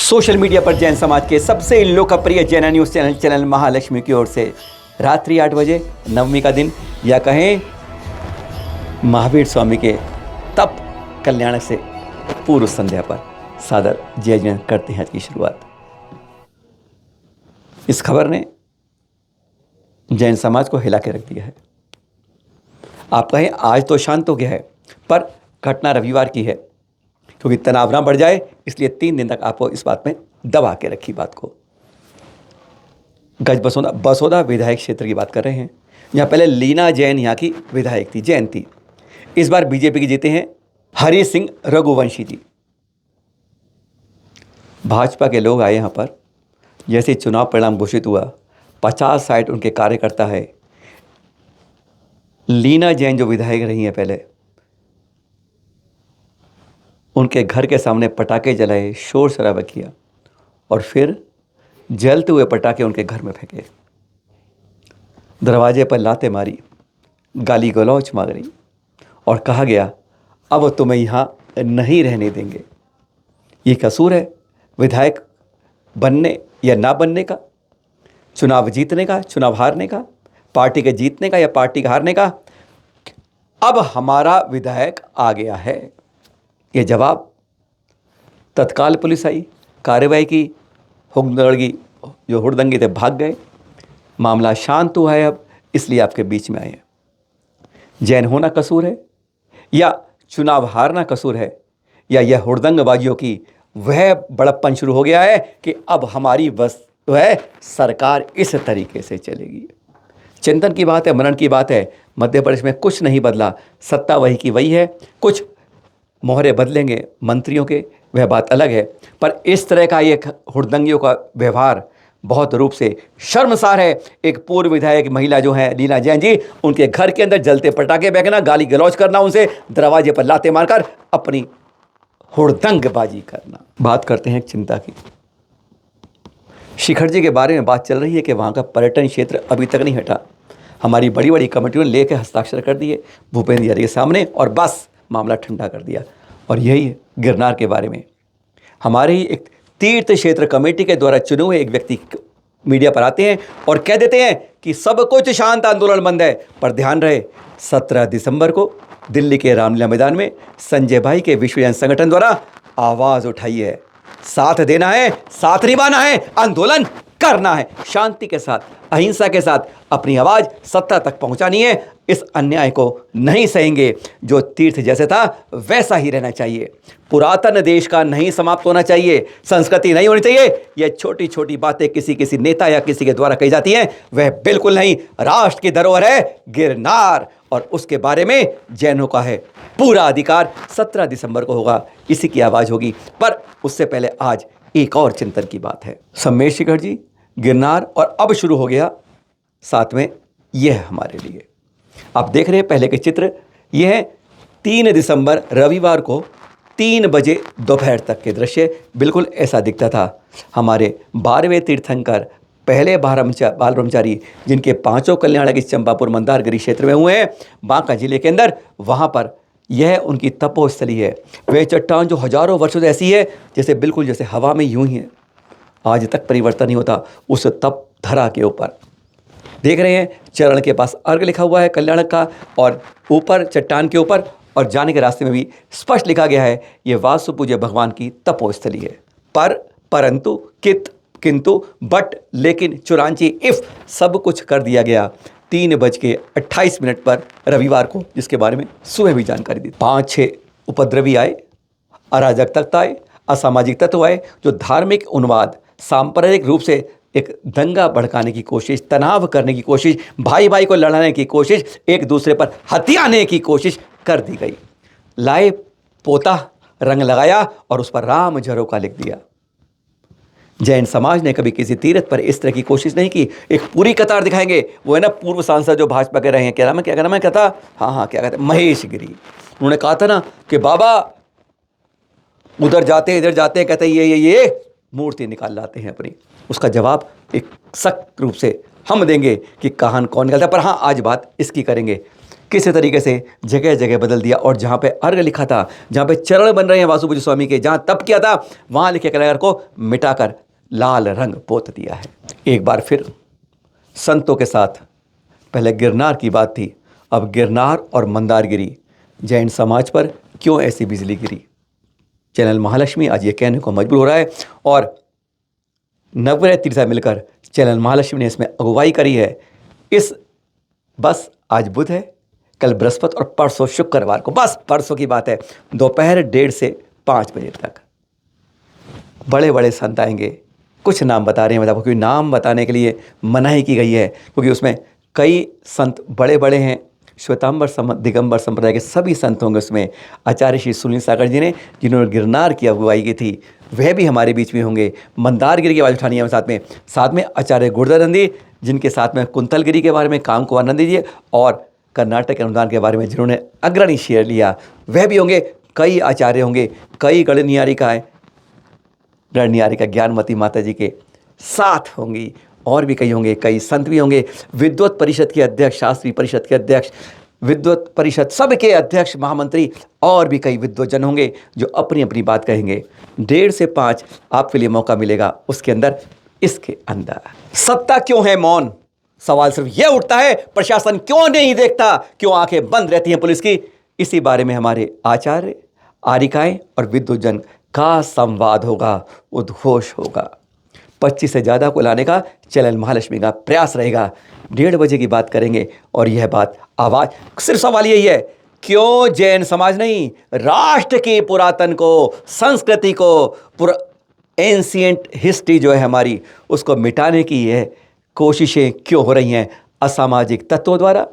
Social media पर जैन समाज के सबसे लोकप्रिय जैन न्यूज़ चैनल महालक्ष्मी की ओर से रात्रि 8 बजे नवमी का दिन या कहें महावीर स्वामी के तप कल्याण से पूर्व संध्या पर सादर जय जैन करते हैं आज की शुरुआत। इस खबर ने जैन समाज को हिला के रख दिया है। आप कहें आज तो शांत हो गया है, पर घटना रविवार की है, क्योंकि तनाव ना बढ़ जाए इसलिए 3 दिन तक आपको इस बात में दबा के रखी बात को। गज बसोदा विधायक क्षेत्र की बात कर रहे हैं। यहाँ पहले लीना जैन यहाँ की विधायक थी, जैन थी। इस बार बीजेपी के जीते हैं हरि सिंह रघुवंशी जी। भाजपा के लोग आए यहाँ पर, जैसे चुनाव परिणाम घोषित हुआ 50-60 उनके कार्यकर्ता है। लीना जैन जो विधायक रही हैं पहले, उनके घर के सामने पटाखे जलाए, शोर शराबा किया और फिर जलते हुए पटाखे उनके घर में फेंके, दरवाजे पर लाते मारी, गाली गलौज मारी और कहा गया अब तुम्हें यहाँ नहीं रहने देंगे। ये कसूर है विधायक बनने या ना बनने का, चुनाव जीतने का, चुनाव हारने का, पार्टी के जीतने का या पार्टी के हारने का। अब हमारा विधायक आ गया है, ये जवाब। तत्काल पुलिस आई, कार्रवाई की, जो हुड़दंगी थे भाग गए। मामला शांत हुआ है अब, इसलिए आपके बीच में आए हैं। जैन होना कसूर है या चुनाव हारना कसूर है, या यह हुड़दंगबाजियों की वह बड़प्पन शुरू हो गया है कि अब हमारी बस वह सरकार इस तरीके से चलेगी। चिंतन की बात है, मनन की बात है। मध्य प्रदेश में कुछ नहीं बदला, सत्ता वही की वही है। कुछ मोहरे बदलेंगे मंत्रियों के, वह बात अलग है, पर इस तरह का ये हुड़दंगियों का व्यवहार बहुत रूप से शर्मसार है। एक पूर्व विधायक महिला जो है लीना जैन जी, उनके घर के अंदर जलते पटाखे फेंकना, गाली गलौज करना, उनसे दरवाजे पर लाते मारकर अपनी हुड़दंगबाजी करना। बात करते हैं चिंता की। शिखर जी के बारे में बात चल रही है कि वहाँ का पर्यटन क्षेत्र अभी तक नहीं हटा। हमारी बड़ी बड़ी कमेटियों ने लेकर हस्ताक्षर कर दिए भूपेंद्र यादव के सामने और बस मामला ठंडा कर दिया। और यही है गिरनार के बारे में। हमारे ही एक तीर्थ क्षेत्र कमेटी के द्वारा चुने हुए एक व्यक्ति मीडिया पर आते हैं और कह देते हैं कि सब कुछ शांत, आंदोलन बंद है। पर ध्यान रहे 17 दिसंबर को दिल्ली के रामलीला मैदान में संजय भाई के विश्व जैन संगठन द्वारा आवाज़ उठाई है। साथ देना है, साथ निभाना है, आंदोलन करना है, शांति के साथ, अहिंसा के साथ अपनी आवाज़ सत्ता तक पहुंचानी है। इस अन्याय को नहीं सहेंगे। जो तीर्थ जैसे था वैसा ही रहना चाहिए। पुरातन देश का नहीं समाप्त होना चाहिए, संस्कृति नहीं होनी चाहिए। यह छोटी छोटी बातें किसी नेता या किसी के द्वारा कही जाती हैं, वह बिल्कुल नहीं। राष्ट्र की धरोहर है गिरनार और उसके बारे में जैनों का है पूरा अधिकार। 17 दिसंबर को होगा, इसी की आवाज़ होगी। पर उससे पहले आज एक और चिंतन की बात है। सम्मेश शिखर जी, गिरनार और अब शुरू हो गया साथ में यह हमारे लिए। आप देख रहे हैं पहले के चित्र, यह है 3 दिसंबर रविवार को 3 बजे दोपहर तक के दृश्य। बिल्कुल ऐसा दिखता था। हमारे 12वें तीर्थंकर, पहले बाल ब्रह्मचारी, जिनके 5 कल्याण के चंपापुर मंदारगिरी क्षेत्र में हुए हैं बांका जिले के अंदर, वहाँ पर यह उनकी तपोस्थली है। वह चट्टान जो हजारों वर्षों से ऐसी है जैसे बिल्कुल जैसे हवा में यूं ही है, आज तक परिवर्तन नहीं होता उस तप धरा के ऊपर। देख रहे हैं चरण के पास अर्घ लिखा हुआ है कल्याण का, और ऊपर चट्टान के ऊपर और जाने के रास्ते में भी स्पष्ट लिखा गया है ये वासु पूज्य भगवान की तपोस्थली है। परंतु किंतु बट लेकिन चुरांची इफ सब कुछ कर दिया गया 3:28 पर रविवार को, जिसके बारे में सुबह भी जानकारी दी। 5-6 उपद्रवी आए, अराजक तत्व आए, असामाजिक तत्व आए, जो धार्मिक उन्माद, सांप्रदायिक रूप से एक दंगा भड़काने की कोशिश, तनाव करने की कोशिश, भाई भाई को लड़ाने की कोशिश, एक दूसरे पर हथियाने की कोशिश कर दी गई। लाए पोता, रंग लगाया और उस पर राम झरोका लिख दिया। जैन समाज ने कभी किसी तीर्थ पर इस तरह की कोशिश नहीं की। एक पूरी कतार दिखाएंगे, वो है ना पूर्व सांसद जो भाजपा के रहे हैं, क्या नाम है कहता, हाँ क्या कहते हैं, महेश गिरी। उन्होंने कहा था ना कि बाबा उधर जाते इधर जाते, कहते ये मूर्ति निकाल लाते हैं अपनी। उसका जवाब एक सख्त रूप से हम देंगे कि कहान कौन निकलता है। पर हाँ, आज बात इसकी करेंगे किस तरीके से जगह जगह बदल दिया, और जहाँ पे अर्घ लिखा था, जहाँ पे चरण बन रहे हैं वासुपूज्य स्वामी के, जहाँ तप किया था, वहाँ लिखे कलाकार को मिटाकर लाल रंग पोत दिया है। एक बार फिर संतों के साथ पहले गिरनार की बात थी, अब गिरनार और मंदारगिरी, जैन समाज पर क्यों ऐसी बिजली गिरी। चैनल महालक्ष्मी आज ये कहने को मजबूर हो रहा है, और नवग्रह तीर्था मिलकर चैनल महालक्ष्मी ने इसमें अगुवाई करी है। इस बस आज बुध है, कल बृहस्पति और परसों शुक्रवार को, बस परसों की बात है, दोपहर 1:30 से 5 बजे तक बड़े बड़े संत आएंगे। कुछ नाम बता रहे हैं मतलब, क्योंकि नाम बताने के लिए मनाही की गई है, क्योंकि उसमें कई संत बड़े बड़े हैं। श्वेतांबर दिगंबर संप्रदाय के सभी संत होंगे उसमें। आचार्य श्री सुनील सागर जी ने, जिन्होंने गिरनार की अगुवाई की थी, वह भी हमारे बीच में होंगे। मंदारगिरी की आवाज़ उठानी है साथ में आचार्य गुरुदयानंद जी, जिनके साथ में कुंतलगिरी के बारे में काम कुमार नंदी जी, और कर्नाटक के अनुदान के बारे में जिन्होंने अग्रणी शेयर लिया, वह भी होंगे। कई आचार्य होंगे, कई गणनियारिकाएँ, रणनियारिका ज्ञानमती माता जी के साथ होंगी, और भी कई होंगे, कई संत भी होंगे। विद्वत परिषद के अध्यक्ष, शास्त्री परिषद के अध्यक्ष, विद्वत परिषद सबके अध्यक्ष, महामंत्री, और भी कई विद्वजन होंगे जो अपनी अपनी बात कहेंगे। 1:30 से 5 आपके लिए मौका मिलेगा। उसके अंदर, इसके अंदर सत्ता क्यों है मौन, सवाल सिर्फ यह उठता है, प्रशासन क्यों नहीं देखता, क्यों आंखें बंद रहती हैं पुलिस की। इसी बारे में हमारे आचार्य, आरिकाएं और विद्वजन का संवाद होगा, उद्घोष होगा। 25 से ज़्यादा को लाने का चैनल महालक्ष्मी का प्रयास रहेगा। 1:30 बजे की बात करेंगे, और यह बात आवाज़, सिर्फ सवाल यही है, क्यों जैन समाज नहीं, राष्ट्र की पुरातन को, संस्कृति को, एंशिएंट हिस्ट्री जो है हमारी, उसको मिटाने की यह कोशिशें क्यों हो रही हैं असामाजिक तत्वों द्वारा।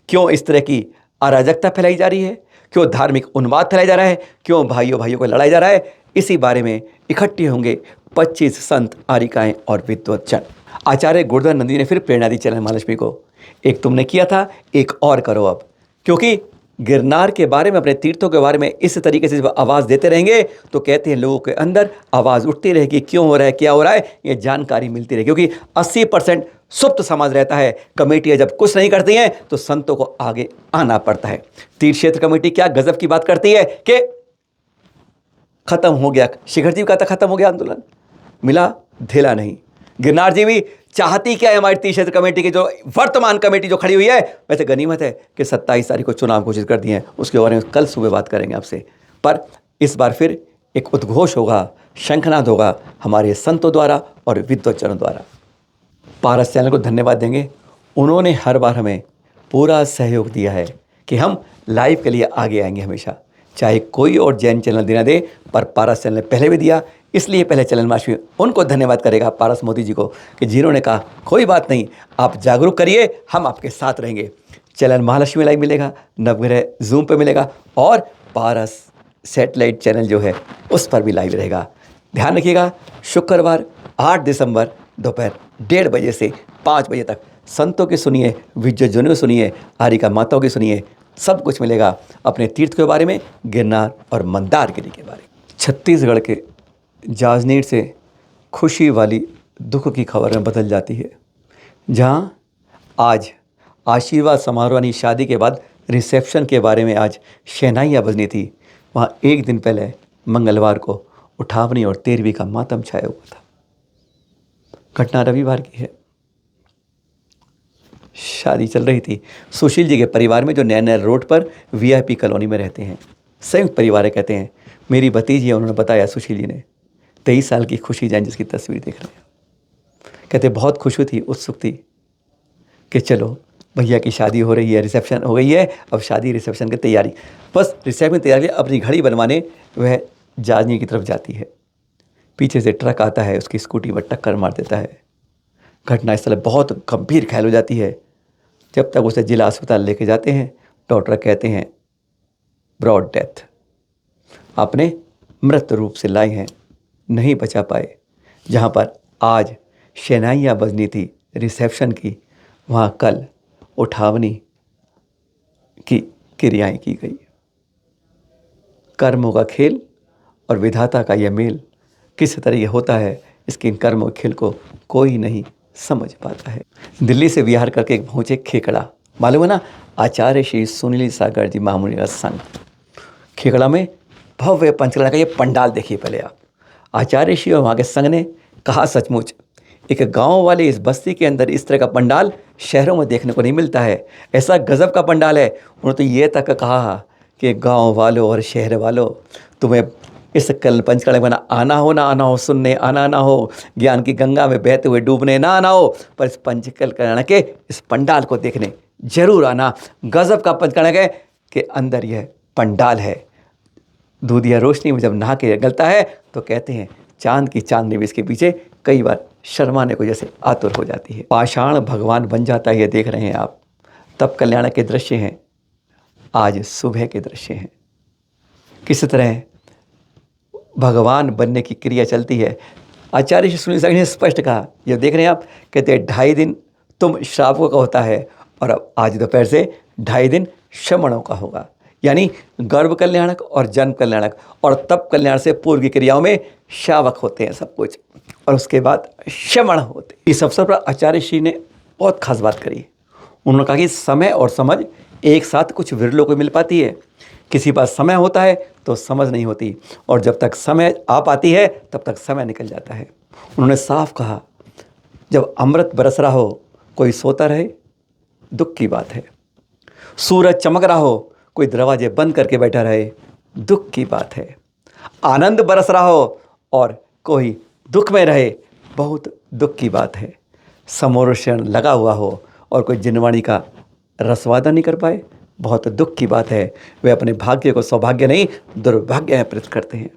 क्यों इस तरह की अराजकता फैलाई जा रही है, क्यों धार्मिक उन्माद फैलाया जा रहा है, क्यों भाइयों भाइयों को लड़ाया जा रहा है। इसी बारे में इकट्ठे होंगे 25 संत, आरिकाएं और विद्वजन। आचार्य गुरुदयानंद जी ने फिर प्रेरणा दी चैनल महालक्ष्मी को, एक तुमने किया था, एक और करो अब, क्योंकि गिरनार के बारे में, अपने तीर्थों के बारे में इस तरीके से जब आवाज़ देते रहेंगे तो कहते हैं लोगों के अंदर आवाज़ उठती रहेगी, क्यों हो रहा है, क्या हो रहा है, ये जानकारी मिलती रहेगी। क्योंकि 80% सुप्त समाज रहता है। कमेटियाँ जब कुछ नहीं करती हैं तो संतों को आगे आना पड़ता है। तीर्थ क्षेत्र कमेटी क्या गजब की बात करती है कि खत्म हो गया, शिखर जी का था खत्म हो गया आंदोलन, मिला ढेला नहीं। गिरनार जी भी चाहती क्या है, हमारी तीर्थ क्षेत्र कमेटी की जो वर्तमान कमेटी जो खड़ी हुई है, वैसे गनीमत है कि 27 तारीख को चुनाव घोषित कर दिए हैं, उसके बारे में कल सुबह बात करेंगे आपसे। पर इस बार फिर एक उद्घोष होगा, शंखनाद होगा हमारे संतों द्वारा और विद्वजनों द्वारा। पारस चैनल को धन्यवाद देंगे, उन्होंने हर बार हमें पूरा सहयोग दिया है कि हम लाइव के लिए आगे आएंगे हमेशा, चाहे कोई और जैन चैनल देना दे, पर पारस चैनल ने पहले भी दिया, इसलिए पहले चैनल महालक्ष्मी उनको धन्यवाद करेगा, पारस मोदी जी को, कि जिन्होंने कहा कोई बात नहीं, आप जागरूक करिए, हम आपके साथ रहेंगे। चैनल महालक्ष्मी लाइव मिलेगा, नवग्रह जूम पे मिलेगा, और पारस सैटेलाइट चैनल जो है उस पर भी लाइव रहेगा। ध्यान रखिएगा, शुक्रवार 8 दिसंबर दोपहर 1:30 बजे से 5 बजे तक संतों की सुनिए, विद्वजनों की सुनिए, आरिका माताओं की सुनिए, सब कुछ मिलेगा अपने तीर्थ के बारे में, गिरनार और मंदारगिरी के बारे में। छत्तीसगढ़ के जाजनीर से खुशी वाली दुख की खबर में बदल जाती है, जहां आज आशीर्वाद समारोह यानी शादी के बाद रिसेप्शन के बारे में आज शहनाइयाँ बजनी थी, वहाँ एक दिन पहले मंगलवार को उठावनी और 13वीं का मातम छाया हुआ था। घटना रविवार की है, शादी चल रही थी सुशील जी के परिवार में, जो नैनर रोड पर वीआईपी कॉलोनी में रहते हैं, संयुक्त परिवार है कहते हैं। मेरी भतीजी है, उन्होंने बताया सुशील जी ने, 23 साल की खुशी जैन जिसकी तस्वीर देख रहे हैं, कहते बहुत खुश थी, उत्सुक थी कि चलो भैया की शादी हो रही है, रिसेप्शन हो गई है, अब शादी रिसेप्शन की तैयारी, बस रिसेप्शन तैयारी अपनी घड़ी बनवाने वह जाजनी की तरफ जाती है। पीछे से ट्रक आता है, उसकी स्कूटी पर टक्कर मार देता है। घटना स्थल बहुत गंभीर घायल हो जाती है। जब तक उसे जिला अस्पताल लेके जाते हैं, डॉक्टर कहते हैं ब्रॉड डेथ, आपने मृत रूप से लाई हैं, नहीं बचा पाए। जहाँ पर आज शहनाइयाँ बजनी थी रिसेप्शन की, वहाँ कल उठावनी की क्रियाएँ की गई। कर्मों का खेल और विधाता का यह मेल किस तरह होता है, इसके इन कर्मों के खेल को कोई नहीं समझ पाता है। दिल्ली से विहार करके एक पहुँचे खेकड़ा, मालूम है ना, आचार्य श्री सुनील सागर जी महामुनि का संघ खेकड़ा में भव्य पंचकला का ये पंडाल देखिए पहले आप। आचार्य श्री और वहाँ के संघ ने कहा सचमुच एक गांव वाले इस बस्ती के अंदर इस तरह का पंडाल शहरों में देखने को नहीं मिलता है, ऐसा गजब का पंडाल है। उन्होंने तो ये तक कहा कि गांव वालों और शहर वालों, तुम्हें इस कल पंचकला में आना हो ना आना हो, सुनने आना ना हो, ज्ञान की गंगा में बहते हुए डूबने ना आना हो, पर इस पंचकला के इस पंडाल को देखने जरूर आना। गजब का पंचकला के अंदर यह पंडाल है। दूधिया रोशनी में जब नहा के गलता है तो कहते हैं चांद की चांदनी भी इसके पीछे कई बार शर्माने को जैसे आतुर हो जाती है। पाषाण भगवान बन जाता है, ये देख रहे हैं आप। तब कल्याण के दृश्य हैं, आज सुबह के दृश्य हैं। किस तरह भगवान बनने की क्रिया चलती है। आचार्य श्री सुनील सागर ने स्पष्ट कहा, ये देख रहे हैं आप, कहते हैं 2.5 दिन तुम श्रावकों का होता है और अब आज दोपहर से 2.5 दिन श्रमणों का होगा, यानी गर्भ कल्याणक और जन्म कल्याणक और तप कल्याण से पूर्व की क्रियाओं में श्रावक होते हैं सब कुछ, और उसके बाद श्रमण होते हैं। इस अवसर पर आचार्य श्री ने बहुत खास बात करी। उन्होंने कहा कि समय और समझ एक साथ कुछ विरलों को मिल पाती है। किसी पास समय होता है तो समझ नहीं होती, और जब तक समय आ पाती है तब तक समय निकल जाता है। उन्होंने साफ कहा, जब अमृत बरस रहा हो कोई सोता रहे, दुख की बात है। सूरज चमक रहा हो कोई दरवाजे बंद करके बैठा रहे, दुख की बात है। आनंद बरस रहा हो और कोई दुख में रहे, बहुत दुख की बात है। समोरक्षण लगा हुआ हो और कोई जिनवाणी का रसवादा नहीं कर पाए, बहुत दुख की बात है। वे अपने भाग्य को सौभाग्य नहीं दुर्भाग्य में प्रकट करते हैं।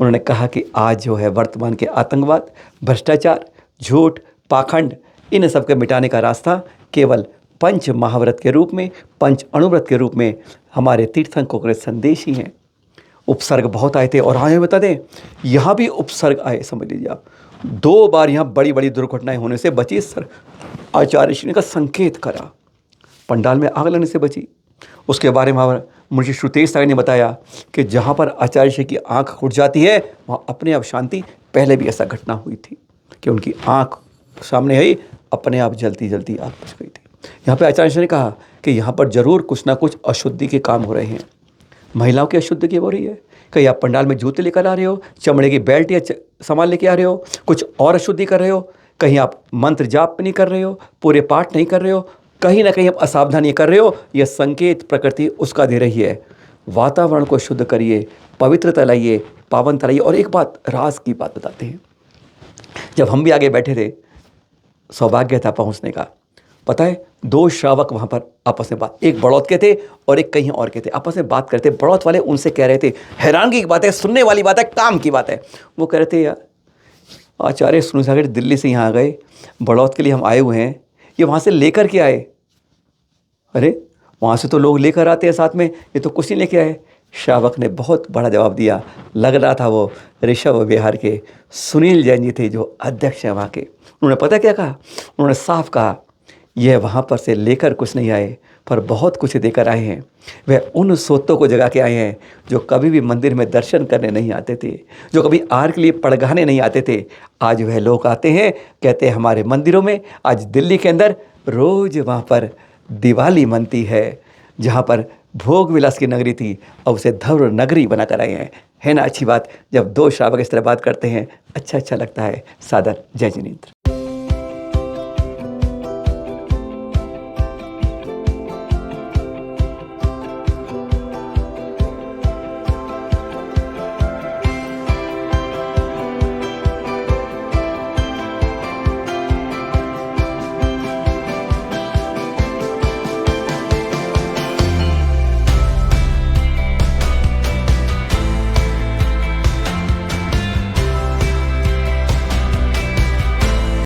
उन्होंने कहा कि आज जो है वर्तमान के आतंकवाद, भ्रष्टाचार, झूठ, पाखंड, इन सब के मिटाने का रास्ता केवल पंच महाव्रत के रूप में, पंच अणुव्रत के रूप में हमारे तीर्थंकरों के संदेश ही हैं। उपसर्ग बहुत आए थे, और आए बता दें, यहाँ भी उपसर्ग आए, समझ लीजिए आप। 2 बार यहाँ बड़ी बड़ी दुर्घटनाएं होने से बची सर। आचार्य श्री ने का संकेत करा, पंडाल में आग लगने से बची। उसके बारे में मुझे श्रुतेश सागर ने बताया कि जहाँ पर आचार्य श्री की आँख उठ जाती है वहाँ अपने आप शांति। पहले भी ऐसा घटना हुई थी कि उनकी आँख सामने आई, अपने आप जलती जलती आग बुझ गई थी। यहाँ पे आचार्य श्री ने कहा कि यहाँ पर जरूर कुछ ना कुछ अशुद्धि के काम हो रहे हैं। महिलाओं की अशुद्धि हो रही है, कहीं आप पंडाल में जूते लेकर आ रहे हो, चमड़े की बेल्ट या सामान लेके आ रहे हो, कुछ और अशुद्धि कर रहे हो, कहीं आप मंत्र जाप नहीं कर रहे हो, पूरे पाठ नहीं कर रहे हो, कहीं ना कहीं आप असावधानी कर रहे हो। यह संकेत प्रकृति उसका दे रही है। वातावरण को शुद्ध करिए, पवित्रता लाइए, पावनता लाइए। और एक बात, राज की बात बताते हैं। जब हम भी आगे बैठे थे, सौभाग्य था पहुंचने का। पता है, 2 श्रावक वहाँ पर आपस में बात, एक बड़ौत के थे और एक कहीं और के थे, आपस में बात करते। बड़ौत वाले उनसे कह रहे थे, हैरानगी की बात है, सुनने वाली बात है, काम की बात है। वो कह रहे थे, यार आचार्य सुनील सागर दिल्ली से यहाँ आ गए, बड़ौत के लिए हम आए हुए हैं, ये वहाँ से लेकर के आए। अरे वहाँ से तो लोग लेकर आते हैं साथ में, ये तो कुछ नहीं लेके आए। श्रावक ने बहुत बड़ा जवाब दिया। लग रहा था वो ऋषभ विहार के सुनील जैन जी थे, जो अध्यक्ष हैं वहाँ के। उन्होंने पता क्या कहा? उन्होंने साफ कहा, यह वहाँ पर से लेकर कुछ नहीं आए, पर बहुत कुछ देकर आए हैं। वह उन सोतों को जगा के आए हैं जो कभी भी मंदिर में दर्शन करने नहीं आते थे, जो कभी आर के लिए पड़गाने नहीं आते थे। आज वह लोग आते हैं, कहते हैं हमारे मंदिरों में। आज दिल्ली के अंदर रोज़ वहाँ पर दिवाली मनती है, जहाँ पर भोग विलास की नगरी थी, अब उसे धर्म नगरी बना कर आए हैं। है ना अच्छी बात? जब 2 श्रावक इस तरह बात करते हैं, अच्छा लगता है। सादर जय जिनेंद्र।